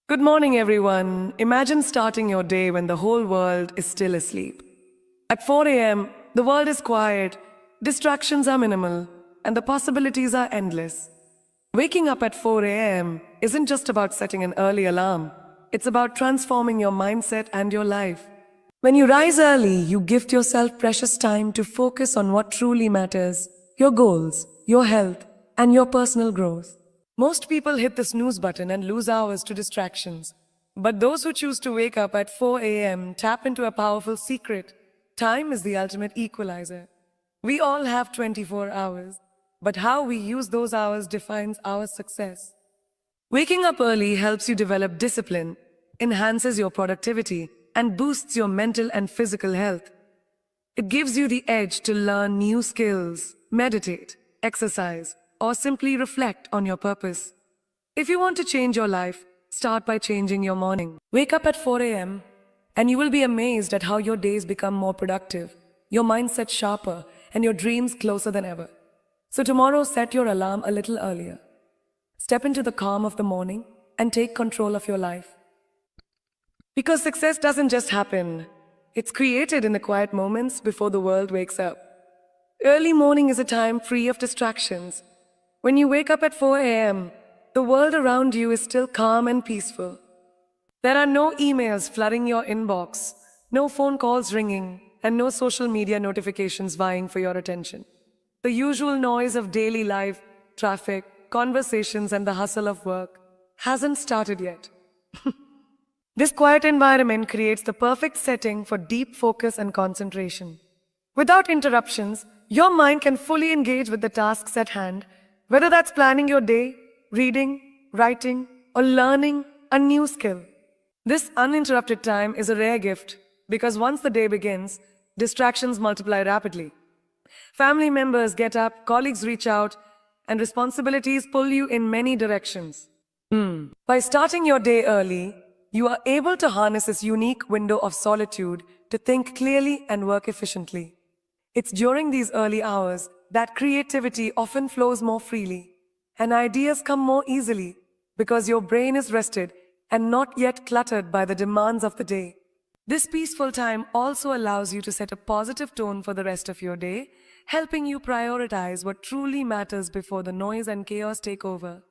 Good morning, everyone. Imagine starting your day when the whole world is still asleep. At 4 a.m., the world is quiet, distractions are minimal, and the possibilities are endless. Waking up at 4 a.m. isn't just about setting an early alarm, it's about transforming your mindset and your life. When you rise early, you gift yourself precious time to focus on what truly matters: your goals, your health, and your personal growth. Most people hit the snooze button and lose hours to distractions. But those who choose to wake up at 4 a.m. tap into a powerful secret. Time is the ultimate equalizer. We all have 24 hours, but how we use those hours defines our success. Waking up early helps you develop discipline, enhances your productivity, and boosts your mental and physical health. It gives you the edge to learn new skills, meditate, exercise, or simply reflect on your purpose. If you want to change your life, start by changing your morning. Wake up at 4 a.m. and you will be amazed at how your days become more productive, your mindset sharper, and your dreams closer than ever. So tomorrow, set your alarm a little earlier. Step into the calm of the morning and take control of your life. Because success doesn't just happen, it's created in the quiet moments before the world wakes up. Early morning is a time free of distractions. When you wake up at 4 a.m., the world around you is still calm and peaceful. There are no emails flooding your inbox, no phone calls ringing, and no social media notifications vying for your attention. The usual noise of daily life, traffic, conversations, and the hustle of work hasn't started yet. This quiet environment creates the perfect setting for deep focus and concentration. Without interruptions, your mind can fully engage with the tasks at hand, whether that's planning your day, reading, writing, or learning a new skill. This uninterrupted time is a rare gift because once the day begins, distractions multiply rapidly. Family members get up, colleagues reach out, and responsibilities pull you in many directions. By starting your day early, you are able to harness this unique window of solitude to think clearly and work efficiently. It's during these early hours that creativity often flows more freely, and ideas come more easily because your brain is rested and not yet cluttered by the demands of the day. This peaceful time also allows you to set a positive tone for the rest of your day, helping you prioritize what truly matters before the noise and chaos take over.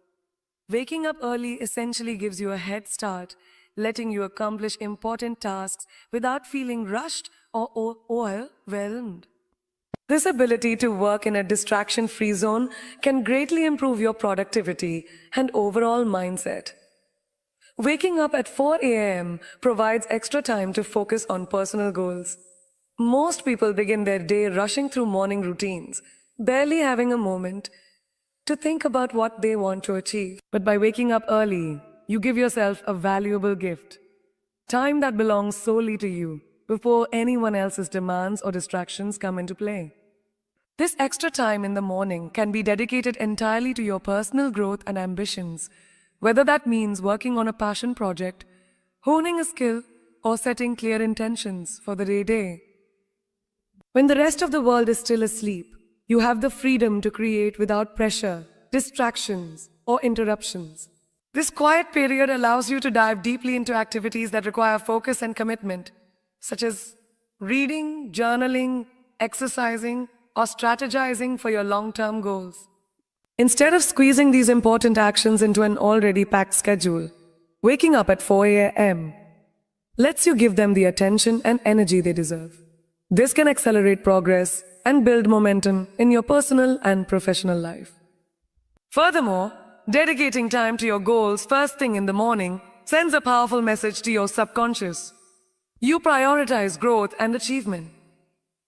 Waking up early essentially gives you a head start, letting you accomplish important tasks without feeling rushed or overwhelmed. This ability to work in a distraction-free zone can greatly improve your productivity and overall mindset. Waking up at 4 a.m. provides extra time to focus on personal goals. Most people begin their day rushing through morning routines, barely having a moment to think about what they want to achieve. But by waking up early, you give yourself a valuable gift, time that belongs solely to you, before anyone else's demands or distractions come into play. This extra time in the morning can be dedicated entirely to your personal growth and ambitions, whether that means working on a passion project, honing a skill, or setting clear intentions for the day. When the rest of the world is still asleep, you have the freedom to create without pressure, distractions, or interruptions. This quiet period allows you to dive deeply into activities that require focus and commitment, such as reading, journaling, exercising, or strategizing for your long-term goals. Instead of squeezing these important actions into an already packed schedule, waking up at 4 a.m. lets you give them the attention and energy they deserve. This can accelerate progress and build momentum in your personal and professional life. Furthermore, dedicating time to your goals first thing in the morning sends a powerful message to your subconscious. You prioritize growth and achievement.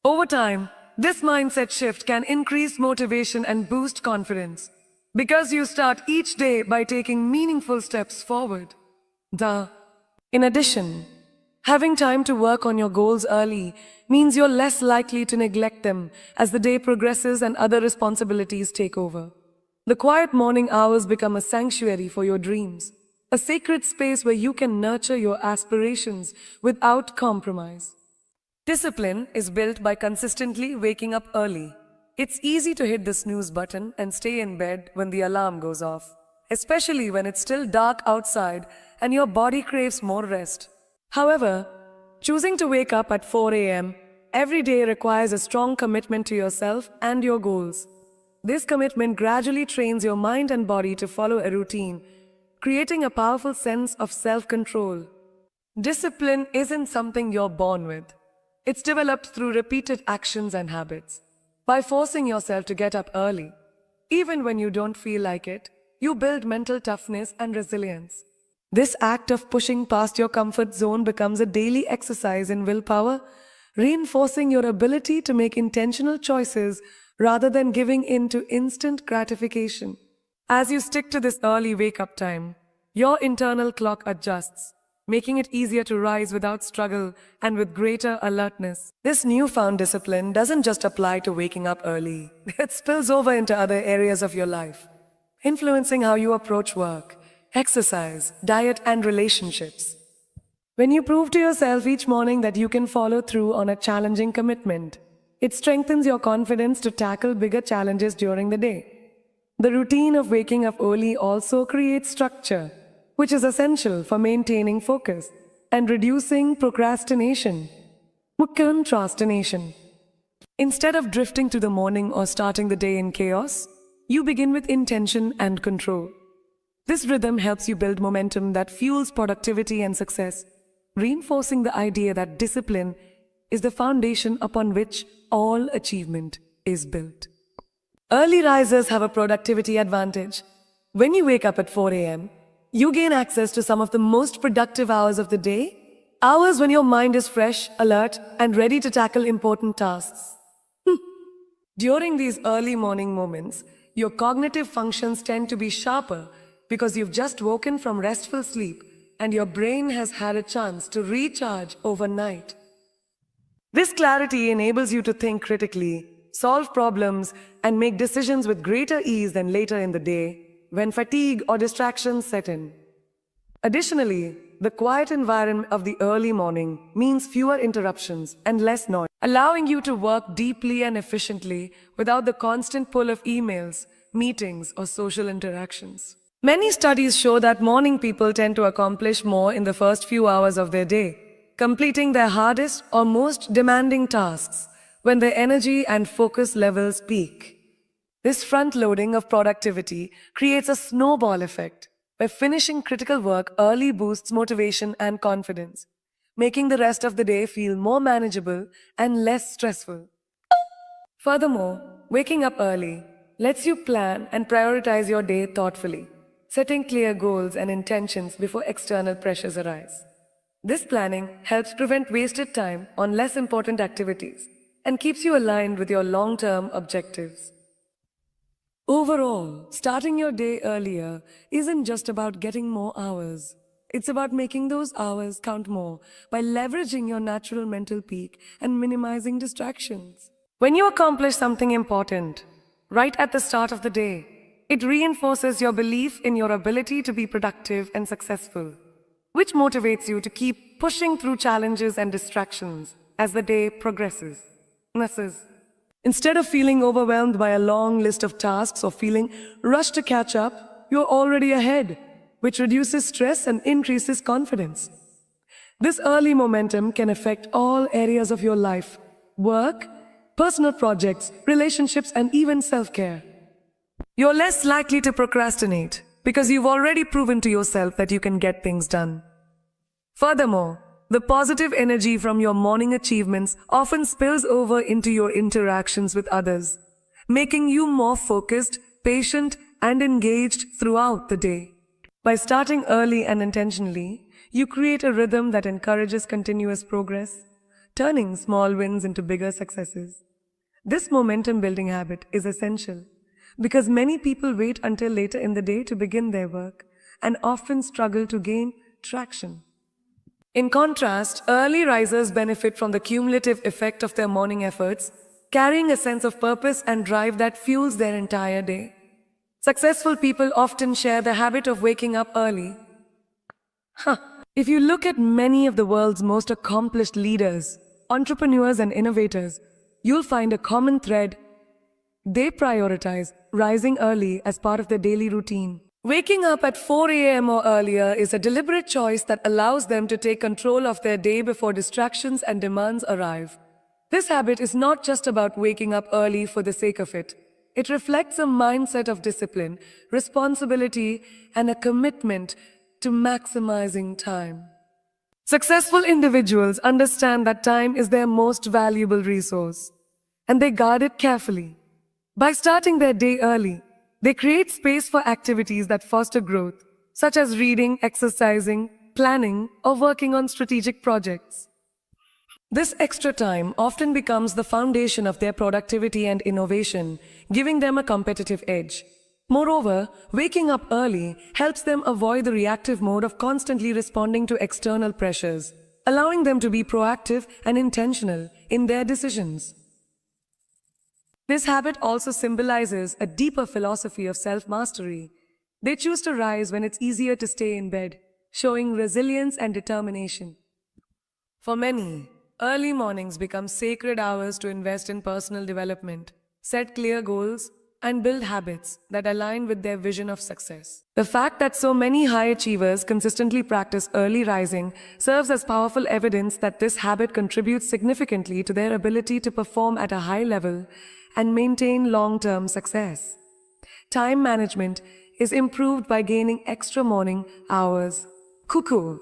Over time, this mindset shift can increase motivation and boost confidence because you start each day by taking meaningful steps forward. In addition, having time to work on your goals early means you're less likely to neglect them as the day progresses and other responsibilities take over. The quiet morning hours become a sanctuary for your dreams, a sacred space where you can nurture your aspirations without compromise. Discipline is built by consistently waking up early. It's easy to hit the snooze button and stay in bed when the alarm goes off. especially when it's still dark outside and your body craves more rest. However, choosing to wake up at 4 a.m. every day requires a strong commitment to yourself and your goals. This commitment gradually trains your mind and body to follow a routine, creating a powerful sense of self-control. Discipline isn't something you're born with. It's developed through repeated actions and habits. By forcing yourself to get up early, even when you don't feel like it, you build mental toughness and resilience. This act of pushing past your comfort zone becomes a daily exercise in willpower, reinforcing your ability to make intentional choices rather than giving in to instant gratification. As you stick to this early wake-up time, your internal clock adjusts, making it easier to rise without struggle and with greater alertness. This newfound discipline doesn't just apply to waking up early, it spills over into other areas of your life, influencing how you approach work, exercise, diet, and relationships. When you prove to yourself each morning that you can follow through on a challenging commitment, it strengthens your confidence to tackle bigger challenges during the day. The routine of waking up early also creates structure, which is essential for maintaining focus and reducing procrastination. Instead of drifting to the morning or starting the day in chaos, you begin with intention and control. This rhythm helps you build momentum that fuels productivity and success, reinforcing the idea that discipline is the foundation upon which all achievement is built. Early risers have a productivity advantage. When you wake up at 4 a.m., you gain access to some of the most productive hours of the day, hours when your mind is fresh, alert, and ready to tackle important tasks. During these early morning moments, your cognitive functions tend to be sharper because you've just woken from restful sleep and your brain has had a chance to recharge overnight. This clarity enables you to think critically, solve problems, and make decisions with greater ease than later in the day, when fatigue or distractions set in. Additionally, the quiet environment of the early morning means fewer interruptions and less noise, allowing you to work deeply and efficiently without the constant pull of emails, meetings, or social interactions. Many studies show that morning people tend to accomplish more in the first few hours of their day, completing their hardest or most demanding tasks when their energy and focus levels peak. This front-loading of productivity creates a snowball effect, where finishing critical work early boosts motivation and confidence, making the rest of the day feel more manageable and less stressful. Furthermore, waking up early lets you plan and prioritize your day thoughtfully, setting clear goals and intentions before external pressures arise. This planning helps prevent wasted time on less important activities and keeps you aligned with your long-term objectives. Overall, starting your day earlier isn't just about getting more hours. It's about making those hours count more by leveraging your natural mental peak and minimizing distractions. When you accomplish something important right at the start of the day, it reinforces your belief in your ability to be productive and successful, which motivates you to keep pushing through challenges and distractions as the day progresses. Instead of feeling overwhelmed by a long list of tasks or feeling rushed to catch up, you're already ahead, which reduces stress and increases confidence. This early momentum can affect all areas of your life: work, personal projects, relationships, and even self-care. You're less likely to procrastinate because you've already proven to yourself that you can get things done. Furthermore, the positive energy from your morning achievements often spills over into your interactions with others, making you more focused, patient, and engaged throughout the day. By starting early and intentionally, you create a rhythm that encourages continuous progress, turning small wins into bigger successes. This momentum-building habit is essential because many people wait until later in the day to begin their work and often struggle to gain traction. In contrast, early risers benefit from the cumulative effect of their morning efforts, carrying a sense of purpose and drive that fuels their entire day. Successful people often share the habit of waking up early. If you look at many of the world's most accomplished leaders, entrepreneurs, and innovators, you'll find a common thread. They prioritize rising early as part of their daily routine. Waking up at 4 a.m. or earlier is a deliberate choice that allows them to take control of their day before distractions and demands arrive. This habit is not just about waking up early for the sake of it. It reflects a mindset of discipline, responsibility, and a commitment to maximizing time. Successful individuals understand that time is their most valuable resource, and they guard it carefully. By starting their day early, they create space for activities that foster growth, such as reading, exercising, planning, or working on strategic projects. This extra time often becomes the foundation of their productivity and innovation, giving them a competitive edge. Moreover, waking up early helps them avoid the reactive mode of constantly responding to external pressures, allowing them to be proactive and intentional in their decisions. This habit also symbolizes a deeper philosophy of self-mastery. They choose to rise when it's easier to stay in bed, showing resilience and determination. For many, early mornings become sacred hours to invest in personal development, set clear goals, and build habits that align with their vision of success. The fact that so many high achievers consistently practice early rising serves as powerful evidence that this habit contributes significantly to their ability to perform at a high level and maintain long-term success. Time management is improved by gaining extra morning hours. Cuckoo.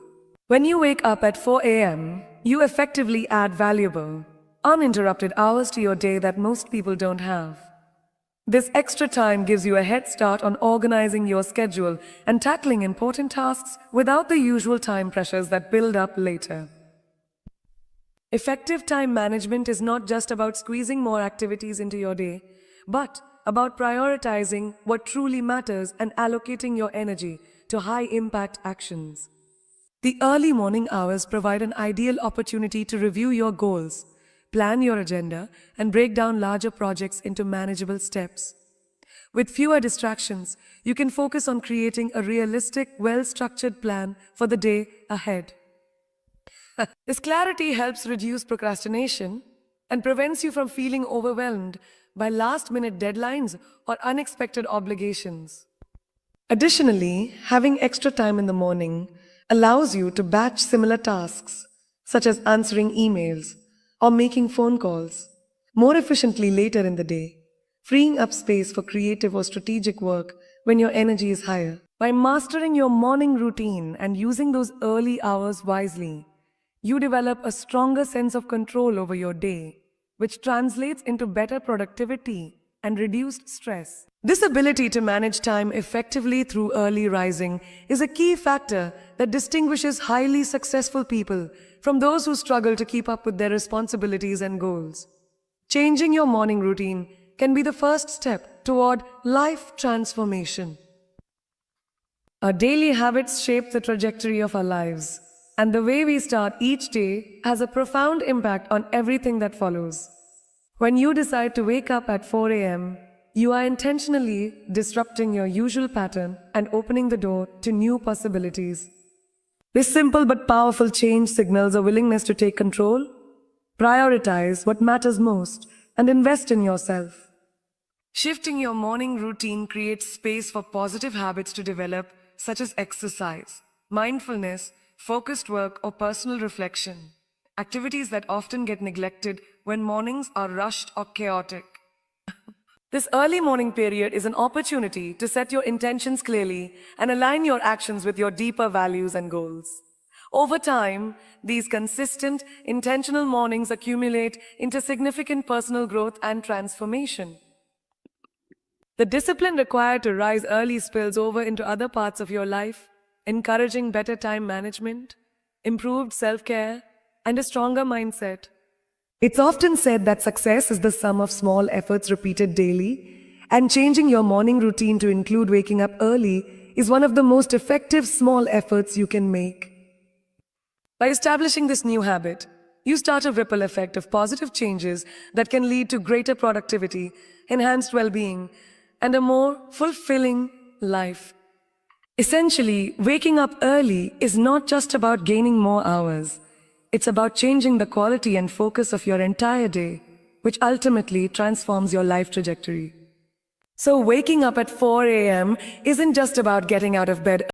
When you wake up at 4 a.m., you effectively add valuable, uninterrupted hours to your day that most people don't have. This extra time gives you a head start on organizing your schedule and tackling important tasks without the usual time pressures that build up later. Effective time management is not just about squeezing more activities into your day, but about prioritizing what truly matters and allocating your energy to high-impact actions. The early morning hours provide an ideal opportunity to review your goals, plan your agenda, and break down larger projects into manageable steps. With fewer distractions, you can focus on creating a realistic, well-structured plan for the day ahead. This clarity helps reduce procrastination and prevents you from feeling overwhelmed by last-minute deadlines or unexpected obligations. Additionally, having extra time in the morning allows you to batch similar tasks, such as answering emails or making phone calls, more efficiently later in the day, freeing up space for creative or strategic work when your energy is higher. By mastering your morning routine and using those early hours wisely, you develop a stronger sense of control over your day, which translates into better productivity and reduced stress. This ability to manage time effectively through early rising is a key factor that distinguishes highly successful people from those who struggle to keep up with their responsibilities and goals. Changing your morning routine can be the first step toward life transformation. Our daily habits shape the trajectory of our lives, and the way we start each day has a profound impact on everything that follows. When you decide to wake up at 4 a.m., you are intentionally disrupting your usual pattern and opening the door to new possibilities. This simple but powerful change signals a willingness to take control, prioritize what matters most, and invest in yourself. Shifting your morning routine creates space for positive habits to develop, such as exercise, mindfulness, focused work, or personal reflection, activities that often get neglected when mornings are rushed or chaotic. This early morning period is an opportunity to set your intentions clearly and align your actions with your deeper values and goals. Over time, these consistent, intentional mornings accumulate into significant personal growth and transformation. The discipline required to rise early spills over into other parts of your life, encouraging better time management, improved self-care, and a stronger mindset. It's often said that success is the sum of small efforts repeated daily, and changing your morning routine to include waking up early is one of the most effective small efforts you can make. By establishing this new habit, you start a ripple effect of positive changes that can lead to greater productivity, enhanced well-being, and a more fulfilling life. Essentially, waking up early is not just about gaining more hours. It's about changing the quality and focus of your entire day, which ultimately transforms your life trajectory. So waking up at 4 a.m. isn't just about getting out of bed